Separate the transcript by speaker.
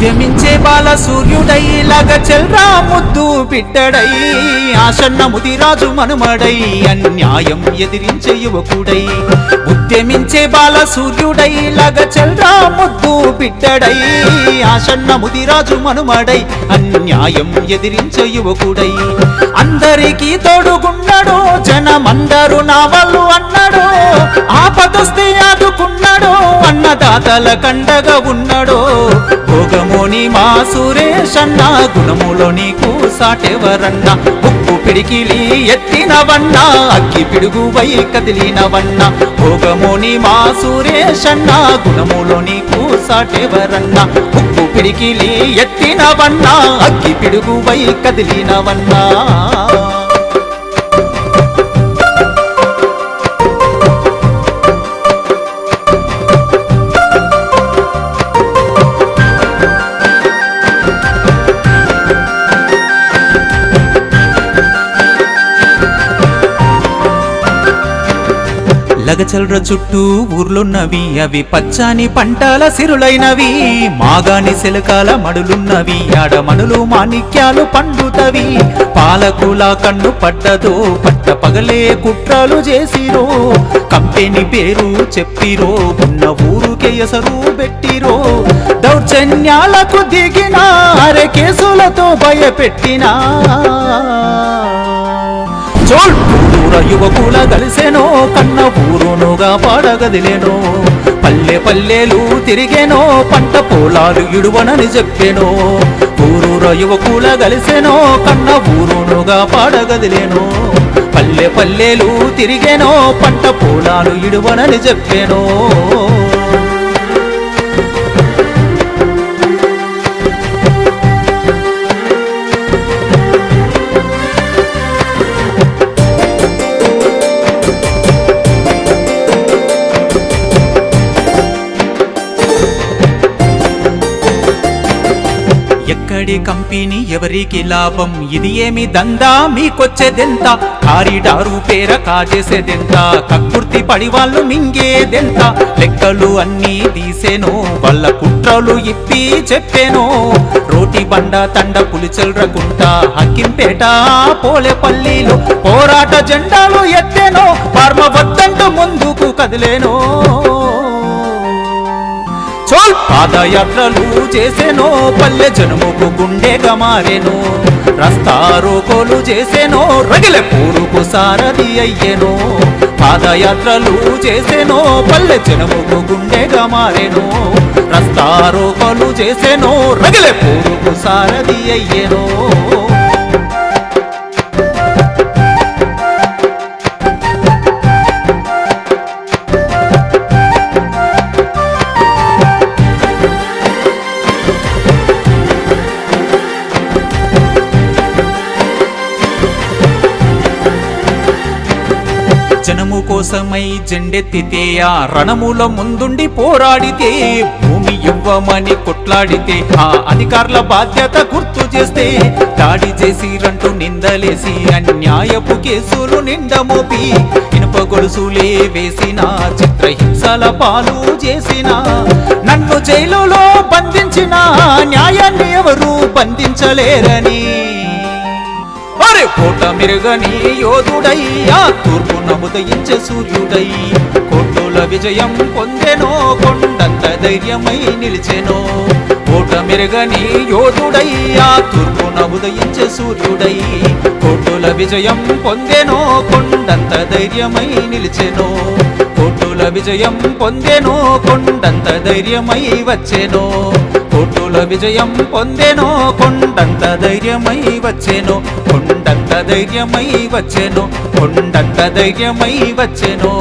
Speaker 1: ఉద్యమించే బాల సూర్యుడై లగచెల్రా ముద్దు బిడ్డడై ఆసన్న ముదిరాజు మనుమడై అన్యాయం ఎదిరించే యువకుడై ఉద్యమించే బాల సూర్యుడై లగచెల్రా ముద్దు బిడ్డడై ఆసన్న ముదిరాజు మనుమడై అన్యాయం ఎదిరించే యువకుడై అందరికీ తోడుగున్నాడు జనమందరూ నా వాళ్ళు అన్నాడు ఆపదొస్తే ఆదుకున్నాడు అన్నదాతల కండగా ఉన్నాడు భోగమోని మా సురేషన్న గుణములో నీకు సాటెవరన్న ఉప్పు పిడికిలి ఎత్తినవన్న అగ్గి పిడుగువై కదిలినవన్న భోగమోని మా సురేషన్న గుణములో నీకు సాటెవరన్న ఉప్పు పిడికిలి ఎత్తినవన్న అగ్గి పిడుగువై కదిలినవన్నా లగచల్ర చుట్టూ ఊర్లున్నవి అవి పచ్చని పంటల సిరులైనవి మాగాని శిలకాల మడులున్నవి ఆడమణులు మాణిక్యాలు పండుతవి పాలకుల కన్ను పడ్డదో పట్ట పగలే కుట్రలు చేసిరో కంపెనీ పేరు చెప్పిరో ఉన్న ఊరుకే ఎసరు పెట్టిరో దౌర్జన్యాలకు దిగిన అరే కేసులతో భయపెట్టినా ఊర యువకుల కలిసెనో కన్న ఊరునుగా పాడగదిలేనో పల్లె పల్లెలు తిరిగేనో పంట పొలాలు ఇడువనని చెప్పేనో ఊరూర యువకుల కలిసెనో కన్న ఊరునుగా పాడగదిలేనో పల్లె పల్లెలు తిరిగేనో పంట పొలాలు ఇడువనని చెప్పేనో ఎక్కడి కంపెనీ ఎవరికి లాభం ఇది ఏమి దందా మీకొచ్చేదెంత కారిడారు పేర కాజేసేదెంత కక్కుర్తి పడి వాళ్ళు మింగేదెంత లెక్కలు అన్నీ తీసేనో వాళ్ళ కుట్రలు ఇప్పి చెప్పేనో రోటి బండ తండ పులిచెల్రకుంట హక్కింపేట పోలేపల్లిలో పోరాట జెండాలు ఎత్తేనో పర్మ వద్దంటూ ముందుకు కదిలేనో పాదయాత్రలు చేసేనో పల్లె జనముకు గుండెగా మారేనో రస్తా రోకోలు చేసేనో రగిలే పూరుకు సారథి అయ్యేనో పాదయాత్రలు చేసేనో పల్లె జనముకు గుండెగా మారేనో రస్తా రోకోలు చేసేనో రగిలే పూరుకు సారథి అయ్యేనో జనము కోసమై జెండెత్తితే ఆ రణముల ముందుండి పోరాడితే భూమి ఇవ్వమని కొట్లాడితే ఆ అధికారుల బాధ్యత గుర్తు చేస్తే దాడి చేసి రంటూ నిందలేసి అన్యాయపు కేసులు నిండమోపి ఇనుప గొలుసులే వేసిన చిత్రహింసల పాలు చేసిన నన్ను జైలులో బంధించిన న్యాయాన్ని ఎవరు బంధించలేరని కోట మెరుగని యోధుడై ఆ తూర్పున ఉదయించే సూర్యుడై కోటల విజయం పొందెనో కొండంత ధైర్యమై నిలిచెనో కోట మెరుగని యోధుడై ఆ తూర్పున ఉదయించే సూర్యుడై కోటల విజయం పొందెనో కొండంత ధైర్యమై నిలిచెనో కోటల విజయం పొందెనో కొండంత ధైర్యమై వచ్చెనో కోటల విజయం పొందెనో కొండంత ధైర్యమై వచ్చెనో కొండంత ధైర్యమై వచ్చెనో కొండంత ధైర్యమై వచ్చెనో